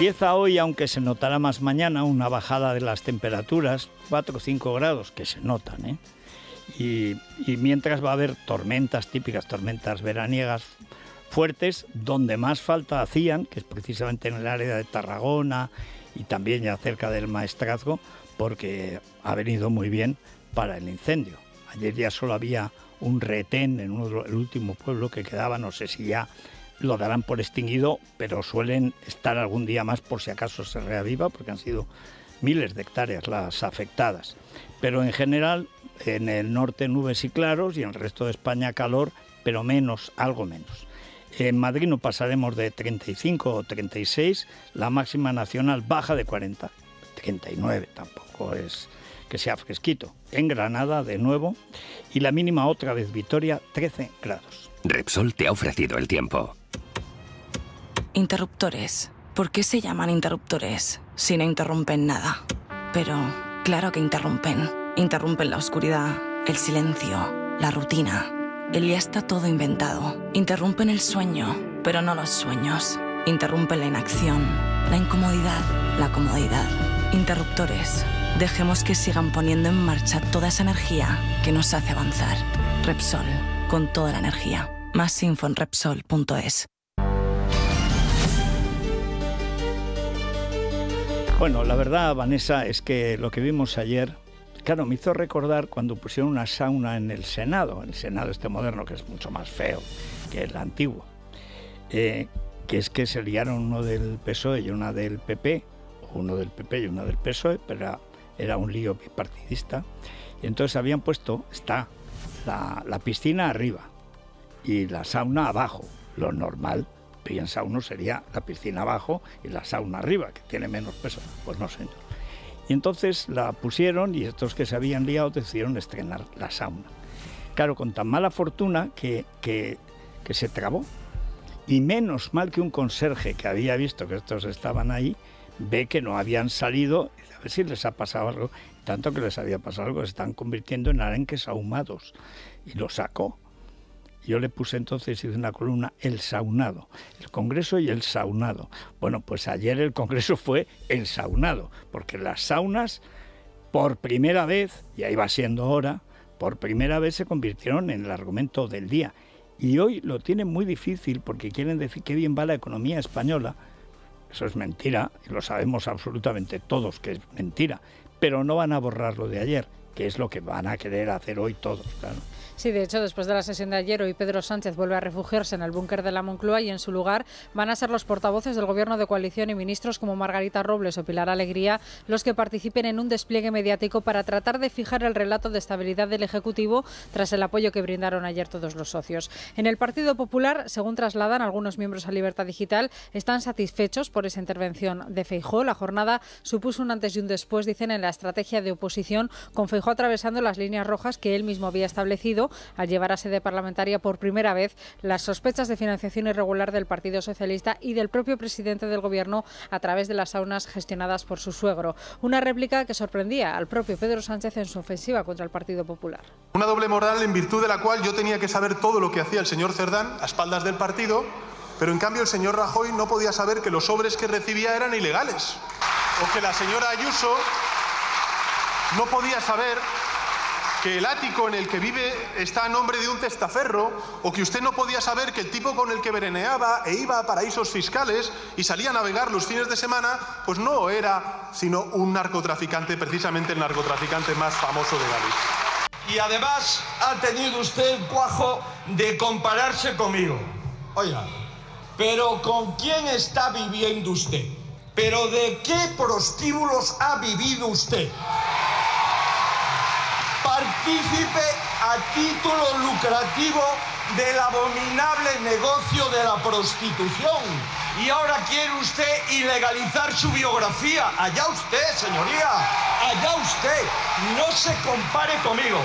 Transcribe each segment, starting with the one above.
Empieza hoy, aunque se notará más mañana, una bajada de las temperaturas, 4 o 5 grados, que se notan, ¿eh? Y mientras va a haber tormentas típicas, tormentas veraniegas fuertes, donde más falta hacían, que es precisamente en el área de Tarragona y también ya cerca del Maestrazgo, porque ha venido muy bien para el incendio. Ayer ya solo había un retén en el último pueblo que quedaba, no sé si ya lo darán por extinguido, pero suelen estar algún día más por si acaso se reaviva, porque han sido miles de hectáreas las afectadas. Pero en general, en el norte nubes y claros y en el resto de España calor, pero menos, algo menos. En Madrid no pasaremos de 35 o 36, la máxima nacional baja de 40, 39 tampoco es que sea fresquito. En Granada, de nuevo, y la mínima otra vez Vitoria, 13 grados. Repsol te ha ofrecido el tiempo. Interruptores. ¿Por qué se llaman interruptores si no interrumpen nada? Pero claro que interrumpen. Interrumpen la oscuridad, el silencio, la rutina. El día está todo inventado. Interrumpen el sueño, pero no los sueños. Interrumpen la inacción, la incomodidad, la comodidad. Interruptores. Dejemos que sigan poniendo en marcha toda esa energía que nos hace avanzar. Repsol, con toda la energía. Más info en Repsol.es. Bueno, la verdad, Vanessa, es que lo que vimos ayer, claro, me hizo recordar cuando pusieron una sauna en el Senado este moderno, que es mucho más feo que el antiguo, que es que se liaron uno del PSOE y una del PP, o uno del PP y una del PSOE, pero era un lío bipartidista, y entonces habían puesto, está la piscina arriba y la sauna abajo, lo normal. Piensa uno sería la piscina abajo y la sauna arriba, que tiene menos peso. Pues no, señor. Y entonces la pusieron y estos que se habían liado decidieron estrenar la sauna. Claro, con tan mala fortuna que se trabó. Y menos mal que un conserje que había visto que estos estaban ahí, ve que no habían salido, y dice, a ver si les ha pasado algo. Tanto que les había pasado algo, se están convirtiendo en arenques ahumados. Y lo sacó. Yo le puse entonces, hice una columna, el saunado, el Congreso y el saunado. Bueno, pues ayer el Congreso fue el saunado, porque las saunas, por primera vez, ya iba siendo hora, por primera vez se convirtieron en el argumento del día. Y hoy lo tienen muy difícil porque quieren decir que bien va la economía española. Eso es mentira, y lo sabemos absolutamente todos que es mentira, pero no van a borrar lo de ayer, que es lo que van a querer hacer hoy todos, claro. Sí, de hecho, después de la sesión de ayer, hoy Pedro Sánchez vuelve a refugiarse en el búnker de la Moncloa y en su lugar van a ser los portavoces del Gobierno de coalición y ministros como Margarita Robles o Pilar Alegría los que participen en un despliegue mediático para tratar de fijar el relato de estabilidad del Ejecutivo tras el apoyo que brindaron ayer todos los socios. En el Partido Popular, según trasladan algunos miembros a Libertad Digital, están satisfechos por esa intervención de Feijóo. La jornada supuso un antes y un después, dicen, en la estrategia de oposición, con Feijóo atravesando las líneas rojas que él mismo había establecido al llevar a sede parlamentaria por primera vez las sospechas de financiación irregular del Partido Socialista y del propio presidente del Gobierno a través de las saunas gestionadas por su suegro. Una réplica que sorprendía al propio Pedro Sánchez en su ofensiva contra el Partido Popular. Una doble moral en virtud de la cual yo tenía que saber todo lo que hacía el señor Cerdán a espaldas del partido, pero en cambio el señor Rajoy no podía saber que los sobres que recibía eran ilegales, o que la señora Ayuso no podía saber que el ático en el que vive está a nombre de un testaferro, o que usted no podía saber que el tipo con el que veraneaba e iba a paraísos fiscales y salía a navegar los fines de semana, pues no era sino un narcotraficante, precisamente el narcotraficante más famoso de Galicia. Y además ha tenido usted el cuajo de compararse conmigo. Oiga, pero ¿con quién está viviendo usted? ¿Pero de qué prostíbulos ha vivido usted? Partícipe a título lucrativo del abominable negocio de la prostitución. Y ahora quiere usted ilegalizar su biografía. Allá usted, señoría, allá usted. No se compare conmigo.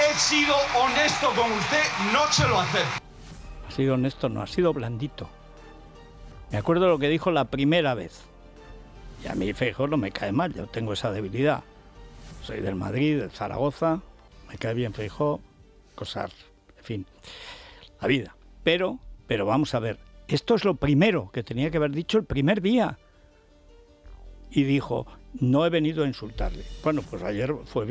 He sido honesto con usted, no se lo acepto. Ha sido honesto, no, ha sido blandito. Me acuerdo lo que dijo la primera vez. Y a mí Feijóo no me cae mal, yo tengo esa debilidad. Soy del Madrid, del Zaragoza, me cae bien Feijóo, cosas, en fin, la vida. Pero vamos a ver, esto es lo primero que tenía que haber dicho el primer día. y dijo, no he venido a insultarle. Bueno, pues ayer fue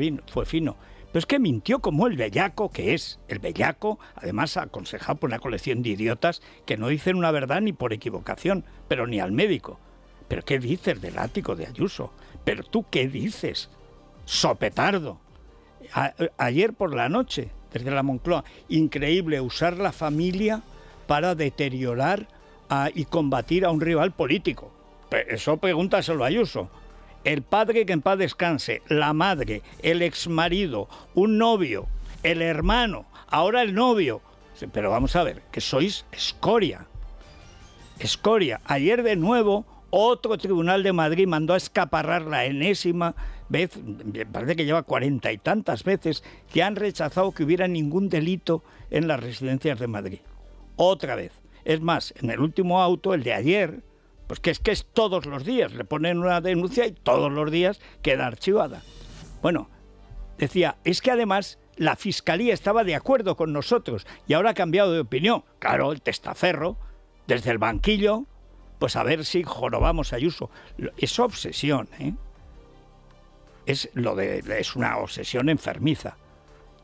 fino. Pero es que mintió como el bellaco que es. El bellaco, además aconsejado por una colección de idiotas que no dicen una verdad ni por equivocación, pero ni al médico. ¿Pero qué dices del ático de Ayuso? ¿Pero tú qué dices? Sopetardo. Ayer por la noche, desde la Moncloa, increíble usar la familia para deteriorar y combatir a un rival político. Eso pregúntaselo a Ayuso. El padre, que en paz descanse, la madre, el exmarido, un novio, el hermano, ahora el novio. Pero vamos a ver, que sois escoria. Escoria. Ayer de nuevo, otro tribunal de Madrid mandó a escaparrar la enésima vez, me parece que lleva 40 y tantas veces, que han rechazado que hubiera ningún delito en las residencias de Madrid. Otra vez. Es más, en el último auto, el de ayer, pues que es todos los días, le ponen una denuncia y todos los días queda archivada. Bueno, decía, es que además la Fiscalía estaba de acuerdo con nosotros y ahora ha cambiado de opinión. Claro, el testaferro, desde el banquillo, pues a ver si jorobamos a Ayuso. Es obsesión, ¿eh? Es una obsesión enfermiza.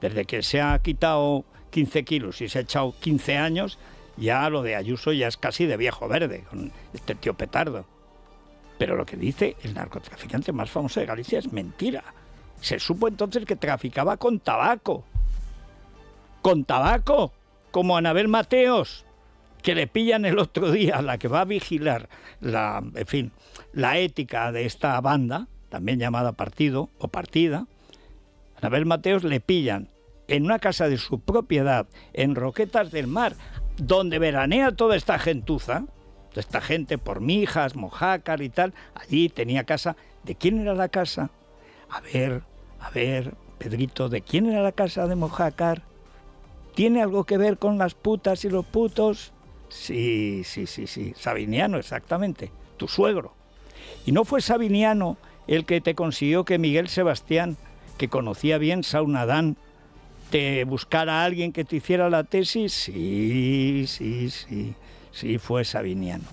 Desde que se ha quitado 15 kilos y se ha echado 15 años... ya lo de Ayuso ya es casi de viejo verde, con este tío petardo. Pero lo que dice el narcotraficante más famoso de Galicia es mentira. Se supo entonces que traficaba con tabaco. ¡Con tabaco! Como Anabel Mateos, que le pillan el otro día, la que va a vigilar la ética de esta banda, también llamada partido o partida. Anabel Mateos le pillan en una casa de su propiedad, en Roquetas del Mar, donde veranea toda esta gentuza, esta gente por Mijas, Mojácar y tal. Allí tenía casa. ¿De quién era la casa? A ver, Pedrito, ¿de quién era la casa de Mojácar? ¿Tiene algo que ver con las putas y los putos? Sí, Sabiniano, exactamente, tu suegro. ¿Y no fue Sabiniano el que te consiguió que Miguel Sebastián, que conocía bien Saunadán, te buscara a alguien que te hiciera la tesis? Sí, fue Sabiniano.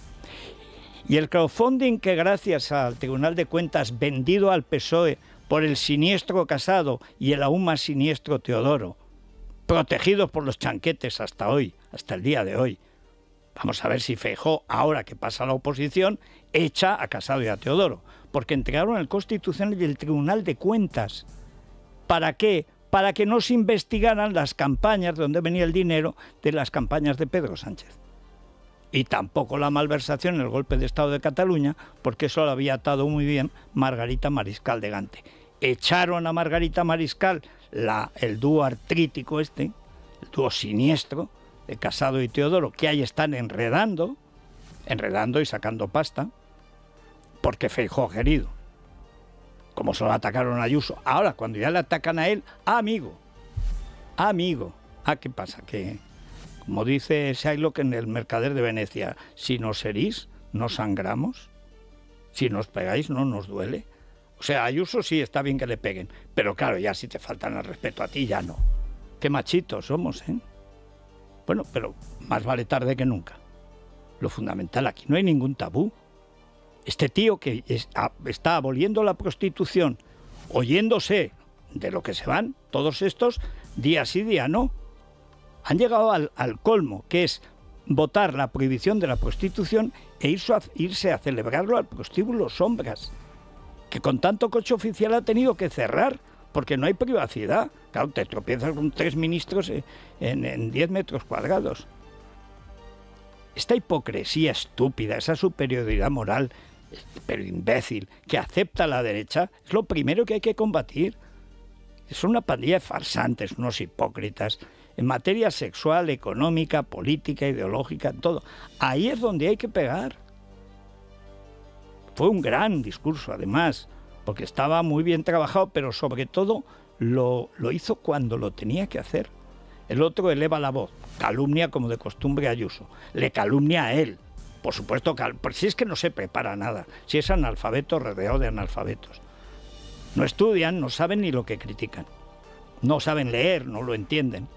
Y el crowdfunding que gracias al Tribunal de Cuentas vendido al PSOE por el siniestro Casado y el aún más siniestro Teodoro, protegidos por los chanquetes hasta hoy, hasta el día de hoy. Vamos a ver si Feijóo, ahora que pasa a la oposición, echa a Casado y a Teodoro, porque entregaron el Constitucional y el Tribunal de Cuentas. ¿Para qué? Para que no se investigaran las campañas de donde venía el dinero de las campañas de Pedro Sánchez. Y tampoco la malversación en el golpe de Estado de Cataluña, porque eso lo había atado muy bien Margarita Mariscal de Gante. Echaron a Margarita Mariscal, el dúo artrítico el dúo siniestro de Casado y Teodoro, que ahí están enredando y sacando pasta, porque Feijóo ha querido. Como solo atacaron a Ayuso. Ahora, cuando ya le atacan a él, amigo. ¿Qué pasa? Que, como dice Shylock en El Mercader de Venecia, si nos herís, no sangramos. Si nos pegáis, no nos duele. O sea, a Ayuso sí está bien que le peguen, pero claro, ya si te faltan al respeto a ti, ya no. Qué machitos somos, ¿eh? Bueno, pero más vale tarde que nunca. Lo fundamental, aquí no hay ningún tabú. Este tío que está aboliendo la prostitución, oyéndose de lo que se van todos estos, día sí, día no, han llegado al colmo, que es votar la prohibición de la prostitución e irse a celebrarlo al prostíbulo Sombras, que con tanto coche oficial ha tenido que cerrar, porque no hay privacidad. Claro, te tropiezas con 3 ministros en 10 metros cuadrados. Esta hipocresía estúpida, esa superioridad moral, pero imbécil, que acepta la derecha, es lo primero que hay que combatir. Es una pandilla de farsantes, unos hipócritas, en materia sexual, económica, política, ideológica, en todo. Ahí es donde hay que pegar. Fue un gran discurso, además, porque estaba muy bien trabajado, pero sobre todo lo hizo cuando lo tenía que hacer. El otro eleva la voz, calumnia como de costumbre a Ayuso, le calumnia a él. Por supuesto, si es que no se prepara nada, si es analfabeto rodeado de analfabetos. No estudian, no saben ni lo que critican. No saben leer, no lo entienden.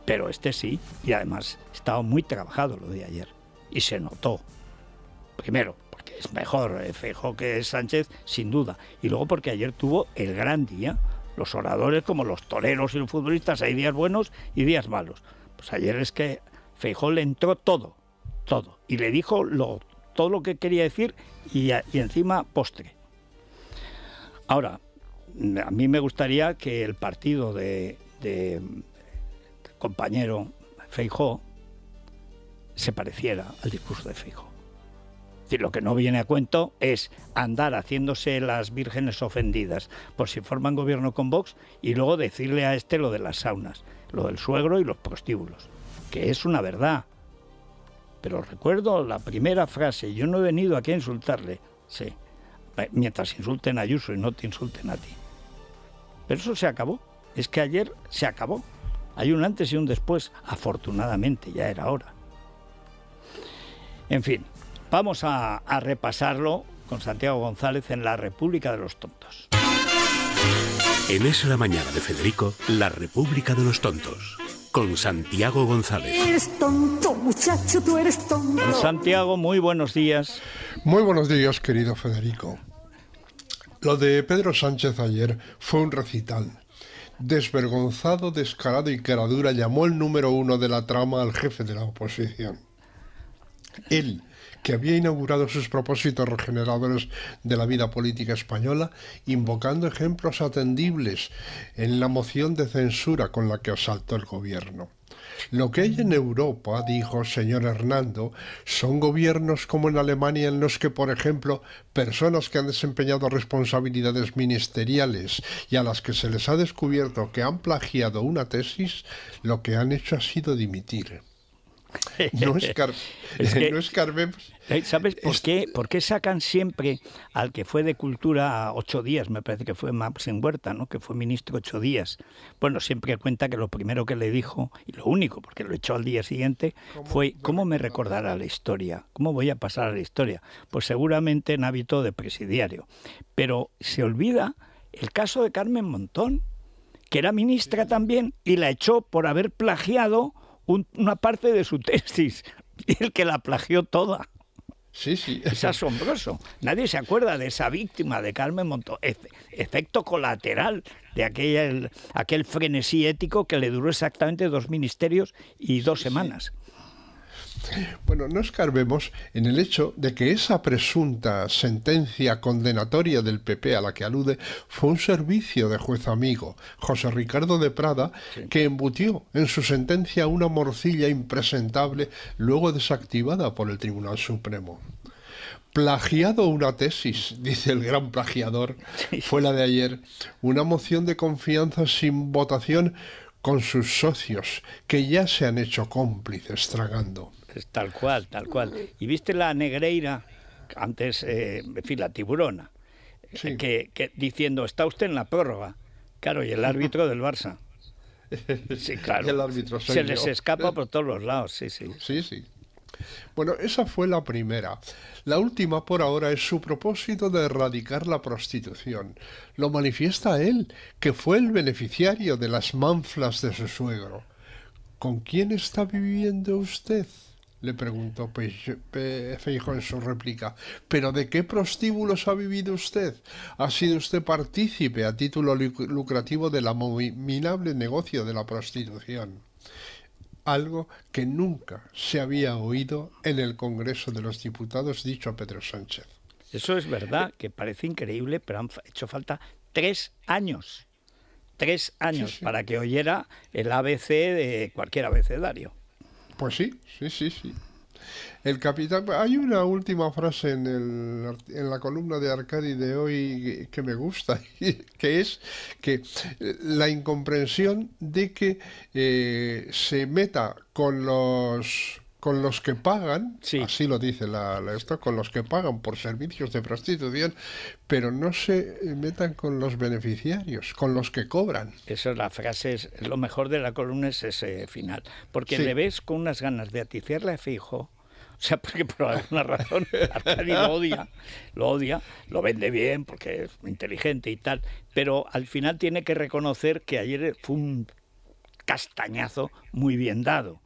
Pero este sí, y además estaba muy trabajado lo de ayer. Y se notó. Primero, porque es mejor Feijóo que Sánchez, sin duda. Y luego porque ayer tuvo el gran día. Los oradores, como los toreros y los futbolistas, hay días buenos y días malos. Pues ayer es que Feijóo le entró todo. Y le dijo todo lo que quería decir y encima postre. Ahora, a mí me gustaría que el partido de compañero Feijóo se pareciera al discurso de Feijóo. Es decir, lo que no viene a cuento es andar haciéndose las vírgenes ofendidas por si forman gobierno con Vox y luego decirle a lo de las saunas, lo del suegro y los prostíbulos, que es una verdad. Pero recuerdo la primera frase, yo no he venido aquí a insultarle, sí, mientras insulten a Ayuso y no te insulten a ti. Pero eso se acabó, es que ayer se acabó. Hay un antes y un después, afortunadamente, ya era hora. En fin, vamos a repasarlo con Santiago González en La República de los Tontos. En Es la Mañana de Federico, La República de los Tontos, con Santiago González. Eres tonto, muchacho, tú eres tonto. Santiago, muy buenos días. Muy buenos días, querido Federico. Lo de Pedro Sánchez ayer fue un recital. Desvergonzado, descarado y caradura llamó el número 1 de la trama al jefe de la oposición. Él, que había inaugurado sus propósitos regeneradores de la vida política española, invocando ejemplos atendibles en la moción de censura con la que asaltó el gobierno. Lo que hay en Europa, dijo señor Hernando, son gobiernos como en Alemania en los que, por ejemplo, personas que han desempeñado responsabilidades ministeriales y a las que se les ha descubierto que han plagiado una tesis, lo que han hecho ha sido dimitir. No escarbemos. ¿Sabes por qué? ¿Por qué sacan siempre al que fue de Cultura 8 días? Me parece que fue Maxim Huerta, ¿no? Que fue ministro 8 días. Bueno, siempre cuenta que lo primero que le dijo, y lo único, porque lo echó al día siguiente, fue ¿cómo me recordará la historia? ¿Cómo voy a pasar a la historia? Pues seguramente en hábito de presidiario. Pero se olvida el caso de Carmen Montón, que era ministra también y la echó por haber plagiado una parte de su tesis, y el que la plagió toda. Sí. Es asombroso. Nadie se acuerda de esa víctima de Carmen Montón. Efecto colateral de aquel frenesí ético que le duró exactamente 2 ministerios y 2 semanas. Bueno, no escarbemos en el hecho de que esa presunta sentencia condenatoria del PP a la que alude fue un servicio de juez amigo, José Ricardo de Prada, que embutió en su sentencia una morcilla impresentable, luego desactivada por el Tribunal Supremo. Plagiado una tesis, dice el gran plagiador, fue la de ayer, una moción de confianza sin votación con sus socios, que ya se han hecho cómplices tragando. Es tal cual. ¿Y viste la Negreira, antes, en fin, la tiburona, sí, que diciendo, está usted en la prórroga? Claro, y el árbitro del Barça. Sí, claro. Y el árbitro soy se yo. les escapa por todos los lados, sí. Sí. Bueno, esa fue la primera. La última, por ahora, es su propósito de erradicar la prostitución. Lo manifiesta él, que fue el beneficiario de las manflas de su suegro. ¿Con quién está viviendo usted?, le preguntó Feijóo en su réplica. ¿Pero de qué prostíbulos ha vivido usted? ¿Ha sido usted partícipe a título lucrativo del abominable negocio de la prostitución? Algo que nunca se había oído en el Congreso de los Diputados dicho a Pedro Sánchez. Eso es verdad, que parece increíble, pero han hecho falta 3 años. 3 años Sí. para que oyera el ABC de cualquier abecedario. Pues sí. El capitán... Hay una última frase en la columna de Arcadi de hoy que me gusta, que es que la incomprensión de que se meta con los que pagan, sí, así lo dice esto, con los que pagan por servicios de prostitución, pero no se metan con los beneficiarios, con los que cobran. Esa es la frase, es lo mejor de la columna es ese final, porque Sí. le ves con unas ganas de aticiarle a Feijóo, o sea, porque por alguna razón Arcadi lo odia, lo vende bien porque es inteligente y tal, pero al final tiene que reconocer que ayer fue un castañazo muy bien dado.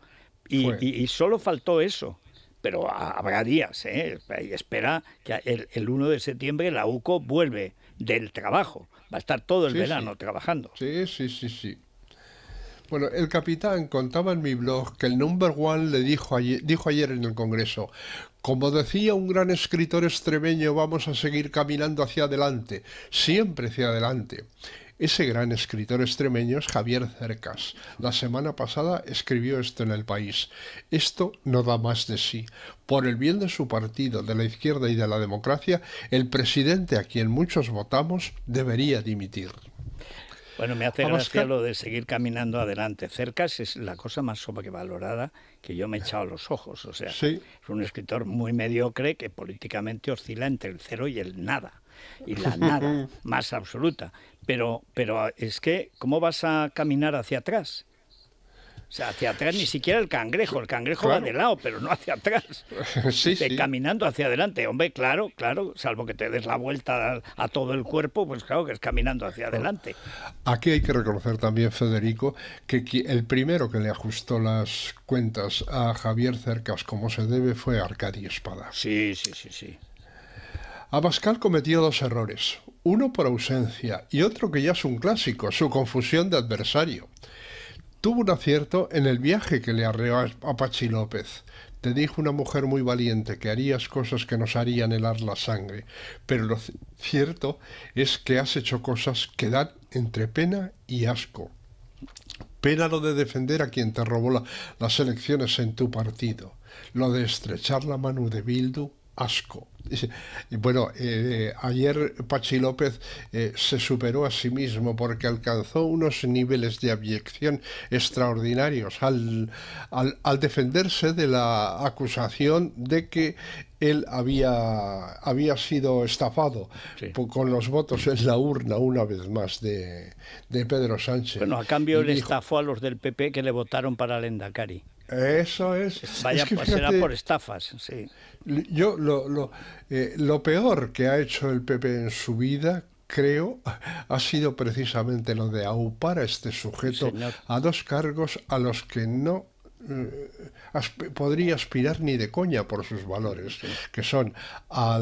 Y solo faltó eso. pero habrá días, ¿eh? Y espera que el 1 de septiembre la UCO vuelve del trabajo. Va a estar todo el verano trabajando. Sí. Bueno, el capitán contaba en mi blog que el number one le dijo ayer en el Congreso: como decía un gran escritor extremeño, vamos a seguir caminando hacia adelante, siempre hacia adelante. Ese gran escritor extremeño es Javier Cercas. La semana pasada escribió esto en El País. Esto no da más de sí. Por el bien de su partido, de la izquierda y de la democracia, el presidente a quien muchos votamos debería dimitir. Bueno, me hace gracia lo de seguir caminando adelante. Cercas es la cosa más sobrevalorada que yo me he echado a los ojos. O sea, es un escritor muy mediocre que políticamente oscila entre el cero y el nada. Y la nada más absoluta. Pero es que, ¿cómo vas a caminar hacia atrás? O sea, hacia atrás ni siquiera el cangrejo va de lado, pero no hacia atrás. Caminando hacia adelante. Hombre, claro, salvo que te des la vuelta a todo el cuerpo, pues claro que es caminando hacia adelante. Aquí hay que reconocer también, Federico, que el primero que le ajustó las cuentas a Javier Cercas como se debe fue Arcadio Espada. Sí. Abascal cometió dos errores, uno por ausencia y otro que ya es un clásico, su confusión de adversario. Tuvo un acierto en el viaje que le arreó a Pachi López. Te dijo una mujer muy valiente que harías cosas que nos harían helar la sangre, pero lo cierto es que has hecho cosas que dan entre pena y asco. Pena lo de defender a quien te robó las elecciones en tu partido, lo de estrechar la mano de Bildu, asco. Y bueno, ayer Pachi López se superó a sí mismo porque alcanzó unos niveles de abyección extraordinarios al defenderse de la acusación de que él había sido estafado con los votos en la urna una vez más de Pedro Sánchez. Bueno, a cambio le estafó a los del PP que le votaron para el Endacari. Eso es. Vaya, es que pues será por estafas, sí. Yo lo peor que ha hecho el PP en su vida, creo, ha sido precisamente lo de aupar a este sujeto a dos cargos a los que no podría aspirar ni de coña por sus valores, que son a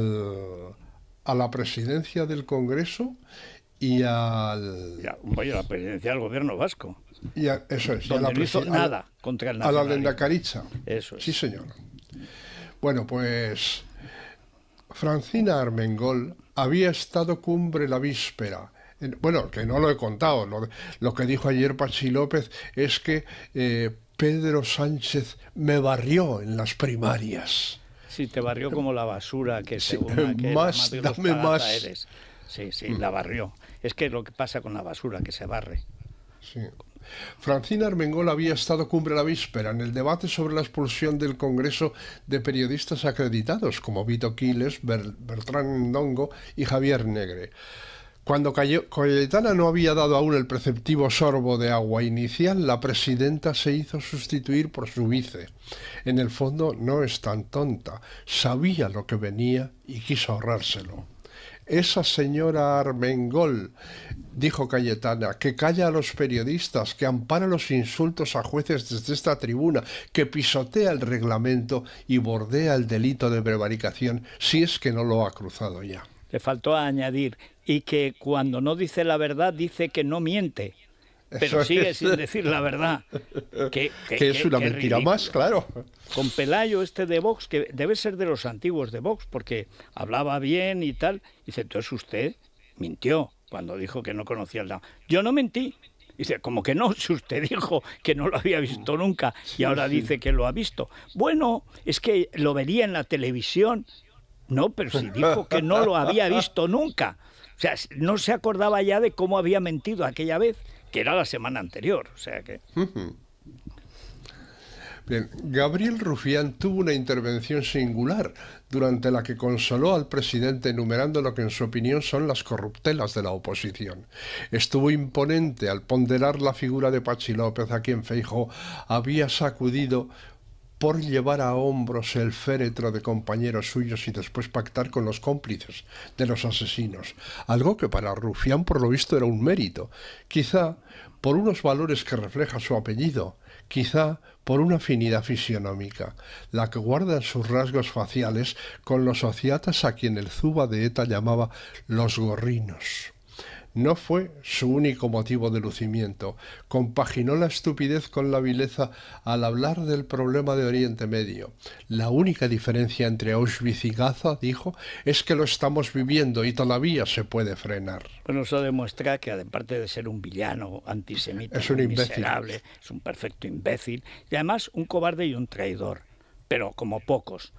la presidencia del Congreso y a la presidencia del gobierno vasco. Eso es. Donde no hizo nada contra el nacionalismo. A la Lehendakaritza. Eso es. Sí, señor. Bueno, pues Francina Armengol había estado cumbre la víspera. Bueno, que no lo he contado. Lo que dijo ayer Pachi López es que Pedro Sánchez me barrió en las primarias. Sí, te barrió como la basura que dame más. Eres. Sí, la barrió. Es que lo que pasa con la basura, que se barre. Sí. Francina Armengol había estado cumbre la víspera en el debate sobre la expulsión del Congreso de periodistas acreditados como Vito Quiles, Bertrán Ndongo y Javier Negre. Cuando Cayetana no había dado aún el preceptivo sorbo de agua inicial, la presidenta se hizo sustituir por su vice. En el fondo no es tan tonta, sabía lo que venía y quiso ahorrárselo. Esa señora Armengol, dijo Cayetana, que calla a los periodistas, que ampara los insultos a jueces desde esta tribuna, que pisotea el reglamento y bordea el delito de prevaricación, si es que no lo ha cruzado ya. Le faltó añadir, y que cuando no dice la verdad, dice que no miente. Pero sigue sin decir la verdad. Que es una mentira más, claro. Con Pelayo de Vox, que debe ser de los antiguos de Vox, porque hablaba bien y tal. Dice, entonces usted mintió cuando dijo que no conocía el drama. Yo no mentí. Dice, como que no, si usted dijo que no lo había visto nunca y ahora dice que lo ha visto. Bueno, es que lo vería en la televisión. No, pero si dijo que no lo había visto nunca. O sea, no se acordaba ya de cómo había mentido aquella vez, que era la semana anterior, o sea que... Bien, Gabriel Rufián tuvo una intervención singular durante la que consoló al presidente enumerando lo que en su opinión son las corruptelas de la oposición. Estuvo imponente al ponderar la figura de Pachi López, a quien Feijóo había sacudido por llevar a hombros el féretro de compañeros suyos y después pactar con los cómplices de los asesinos, algo que para Rufián por lo visto era un mérito, quizá por unos valores que refleja su apellido, quizá por una afinidad fisionómica, la que guardan sus rasgos faciales con los sociatas a quien el Zuba de ETA llamaba los gorrinos. No fue su único motivo de lucimiento. Compaginó la estupidez con la vileza al hablar del problema de Oriente Medio. La única diferencia entre Auschwitz y Gaza, dijo, es que lo estamos viviendo y todavía se puede frenar. Bueno, eso demuestra que, aparte de ser un villano antisemita, es un imbécil, miserable, es un perfecto imbécil y además un cobarde y un traidor, pero como pocos.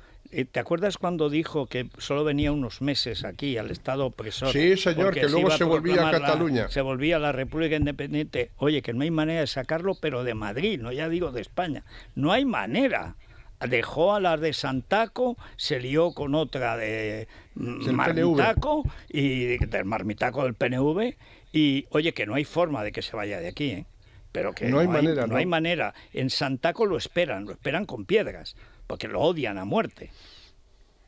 ¿Te acuerdas cuando dijo que solo venía unos meses aquí al Estado opresor? Sí, señor, que luego se volvía a Cataluña. Se volvía a la República Independiente. Oye, que no hay manera de sacarlo, pero de Madrid, no ya digo de España. No hay manera. Dejó a la de Santaco, se lió con otra de Marmitaco, y del Marmitaco del PNV, y oye, que no hay forma de que se vaya de aquí, ¿eh? Pero que no hay manera. En Santaco lo esperan con piedras, porque lo odian a muerte.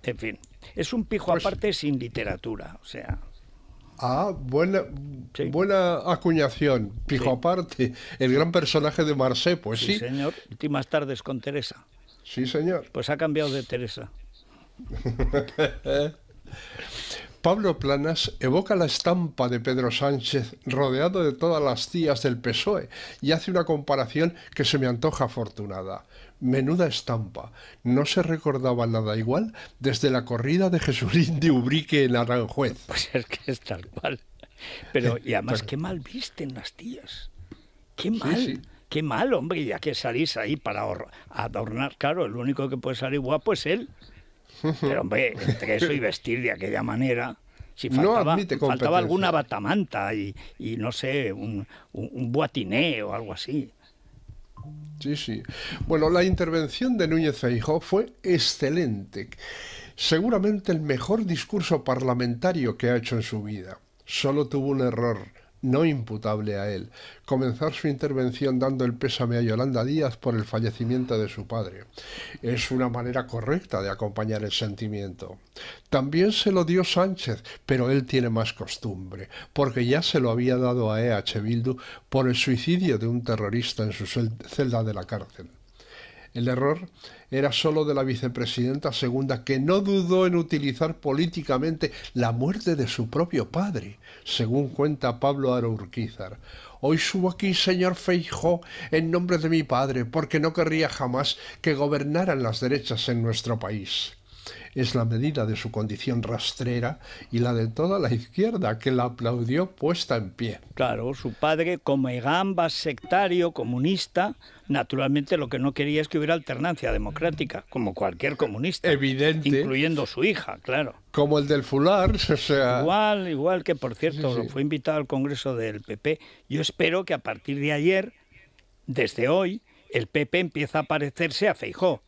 En fin, es un pijo aparte sin literatura, o sea... buena acuñación, pijo aparte, el gran personaje de Marcé, pues sí. Sí, señor, Últimas tardes con Teresa. Sí, señor. Pues ha cambiado de Teresa. Pablo Planas evoca la estampa de Pedro Sánchez rodeado de todas las tías del PSOE y hace una comparación que se me antoja afortunada. Menuda estampa. No se recordaba nada igual desde la corrida de Jesulín de Ubrique en Aranjuez. Pues es que es tal cual. Pero, y además, qué mal visten las tías. Qué mal. Sí. Qué mal, hombre, ya que salís ahí para adornar. Claro, el único que puede salir guapo es él. Pero, hombre, entre eso y vestir de aquella manera... Si faltaba alguna batamanta y no sé, un boatiné o algo así. Sí, sí. Bueno, la intervención de Núñez Feijóo fue excelente. Seguramente el mejor discurso parlamentario que ha hecho en su vida. Solo tuvo un error, no imputable a él: comenzar su intervención dando el pésame a Yolanda Díaz por el fallecimiento de su padre. Es una manera correcta de acompañar el sentimiento. También se lo dio Sánchez, pero él tiene más costumbre, porque ya se lo había dado a EH Bildu por el suicidio de un terrorista en su celda de la cárcel. El error era solo de la vicepresidenta segunda, que no dudó en utilizar políticamente la muerte de su propio padre, según cuenta Pablo Araurquízar. Hoy subo aquí, señor Feijóo, en nombre de mi padre, porque no querría jamás que gobernaran las derechas en nuestro país. Es la medida de su condición rastrera y la de toda la izquierda, que la aplaudió puesta en pie. Claro, su padre, como gamba sectario, comunista, naturalmente lo que no quería es que hubiera alternancia democrática, como cualquier comunista. Evidente. Incluyendo su hija, claro. Como el del Fular, o sea... Igual que, por cierto, sí. Fue invitado al Congreso del PP. Yo espero que a partir de ayer, desde hoy, el PP empieza a parecerse a Feijóo.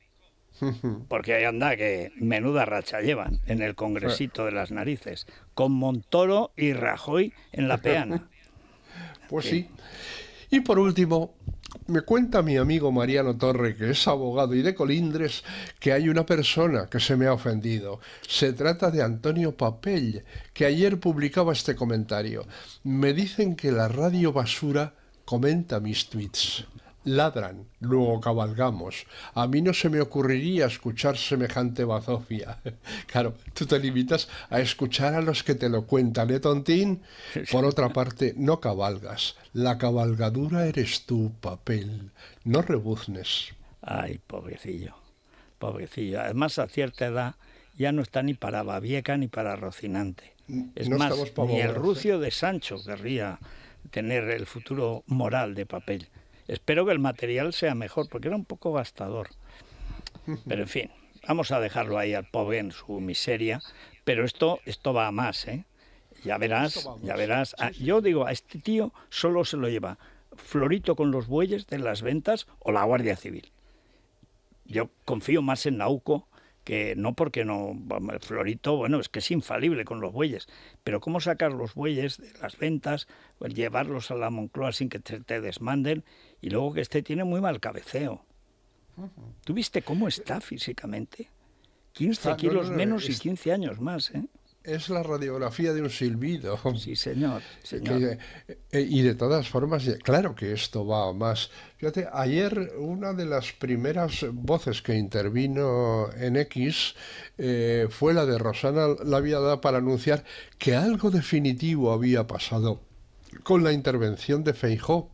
Porque ahí anda que menuda racha llevan en el congresito de las narices, con Montoro y Rajoy en la peana. Pues sí. Y por último, me cuenta mi amigo Mariano Torre, que es abogado y de Colindres, que hay una persona que se me ha ofendido. Se trata de Antonio Papell, que ayer publicaba este comentario. Me dicen que la radio basura comenta mis tweets. Ladran, luego cabalgamos. A mí no se me ocurriría escuchar semejante bazofia. Claro, tú te limitas a escuchar a los que te lo cuentan, ¿eh, tontín? Por otra parte, no cabalgas. La cabalgadura eres tú, Papel. No rebuznes. Ay, pobrecillo. Pobrecillo. Además, a cierta edad ya no está ni para Babieca ni para Rocinante. Es no más, ni el rucio de Sancho querría tener el futuro moral de Papel. Espero que el material sea mejor, porque era un poco gastador. Pero en fin, vamos a dejarlo ahí al pobre en su miseria. Pero esto va a más, ¿eh? Ya verás. Sí. Yo digo, a este tío solo se lo lleva Florito con los bueyes de las ventas o la Guardia Civil. Yo confío más en Nauco, que no porque no... Florito, bueno, es que es infalible con los bueyes, pero cómo sacar los bueyes de las ventas, pues llevarlos a la Moncloa sin que te desmanden, y luego que tiene muy mal cabeceo. ¿Tú viste cómo está físicamente? 15 kilos menos y 15 años más, ¿eh? es la radiografía de un silbido. Sí, señor. Y de todas formas, claro que esto va a más. Fíjate, ayer una de las primeras voces que intervino en X fue la de Rosana Laviada para anunciar que algo definitivo había pasado con la intervención de Feijóo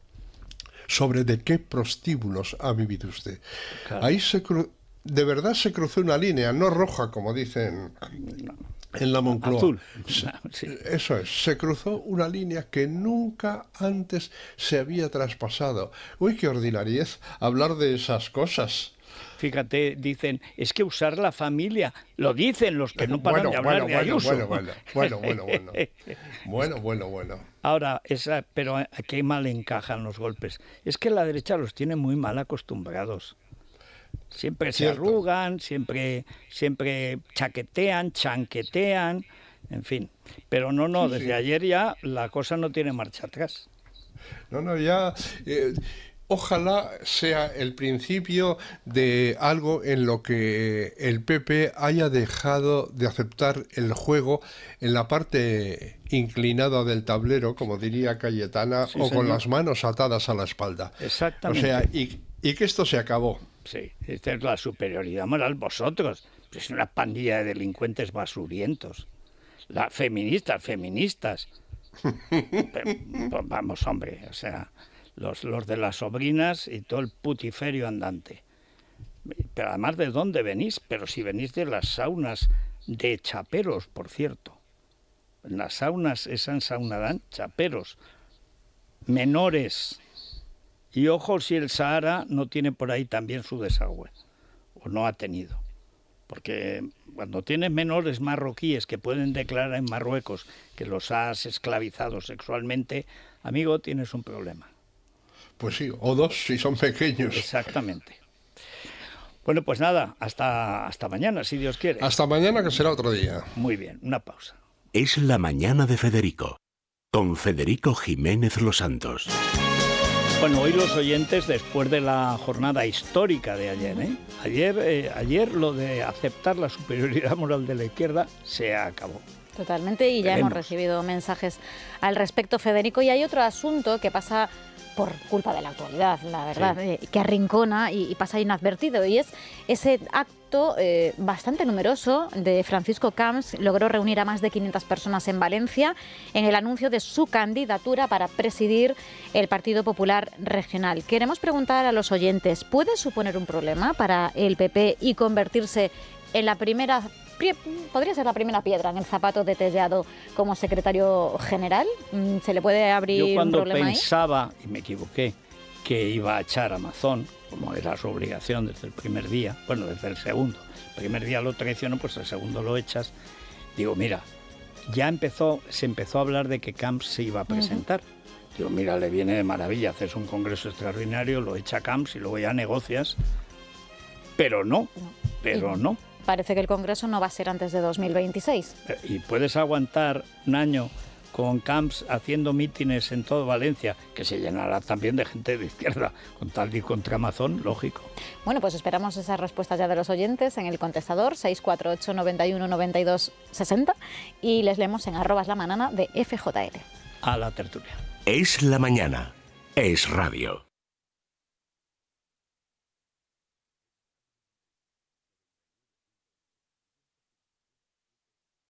sobre de qué prostíbulos ha vivido usted. Claro. Ahí de verdad se cruzó una línea, no roja, como dicen en la Moncloa. Azul. Eso es, se cruzó una línea que nunca antes se había traspasado. Uy, qué ordinariez hablar de esas cosas. Fíjate, dicen, es que usar la familia, lo dicen los que no paran de hablar de Ayuso. Bueno. Ahora, pero qué mal encajan los golpes. Es que la derecha los tiene muy mal acostumbrados. Siempre se arrugan, siempre chaquetean, chanquetean, en fin. Pero no, desde ayer ya la cosa no tiene marcha atrás. Ya... Ojalá sea el principio de algo en lo que el PP haya dejado de aceptar el juego en la parte inclinada del tablero, como diría Cayetana, o con las manos atadas a la espalda. Exactamente. O sea, y que esto se acabó. Sí, esta es la superioridad moral. Vosotros, es una pandilla de delincuentes basurientos. Feministas. Vamos, hombre, o sea... Los de las sobrinas y todo el putiferio andante. Pero además, ¿de dónde venís? Pero si venís de las saunas de chaperos, por cierto. En las saunas, en Saunadán, chaperos, menores. Y ojo si el Sahara no tiene por ahí también su desagüe, o no ha tenido. Porque cuando tienes menores marroquíes que pueden declarar en Marruecos que los has esclavizado sexualmente, amigo, tienes un problema. Pues sí, o dos si son pequeños. Exactamente. Bueno, pues nada, hasta mañana, si Dios quiere. Hasta mañana, que será otro día. Muy bien, una pausa. Es la mañana de Federico, con Federico Jiménez Los Santos. Bueno, hoy los oyentes, después de la jornada histórica de ayer, ayer lo de aceptar la superioridad moral de la izquierda se acabó. Totalmente, y ya hemos recibido mensajes al respecto, Federico. Y hay otro asunto que pasa por culpa de la actualidad, la verdad, que arrincona y pasa inadvertido, y es ese acto bastante numeroso de Francisco Camps. Logró reunir a más de 500 personas en Valencia en el anuncio de su candidatura para presidir el Partido Popular Regional. Queremos preguntar a los oyentes, ¿puede suponer un problema para el PP y convertirse en la primera... ¿Podría ser la primera piedra en el zapato de Tellado como secretario general? ¿Se le puede abrir un problema ahí? Yo cuando pensaba, y me equivoqué, que iba a echar a Mazón, como era su obligación desde el primer día, bueno, desde el segundo, el primer día lo traicionó, pues el segundo lo echas, digo, mira, se empezó a hablar de que Camps se iba a presentar. Digo, mira, le viene de maravilla, haces un congreso extraordinario, lo echa Camps y luego ya negocias, pero no. Parece que el Congreso no va a ser antes de 2026. Y puedes aguantar un año con Camps haciendo mítines en todo Valencia, que se llenará también de gente de izquierda, con tal y contra Mazón, lógico. Bueno, pues esperamos esas respuestas ya de los oyentes en el contestador 648 91 92 60 y les leemos en @lamanana de FJL. A la tertulia. Es la mañana. Es radio.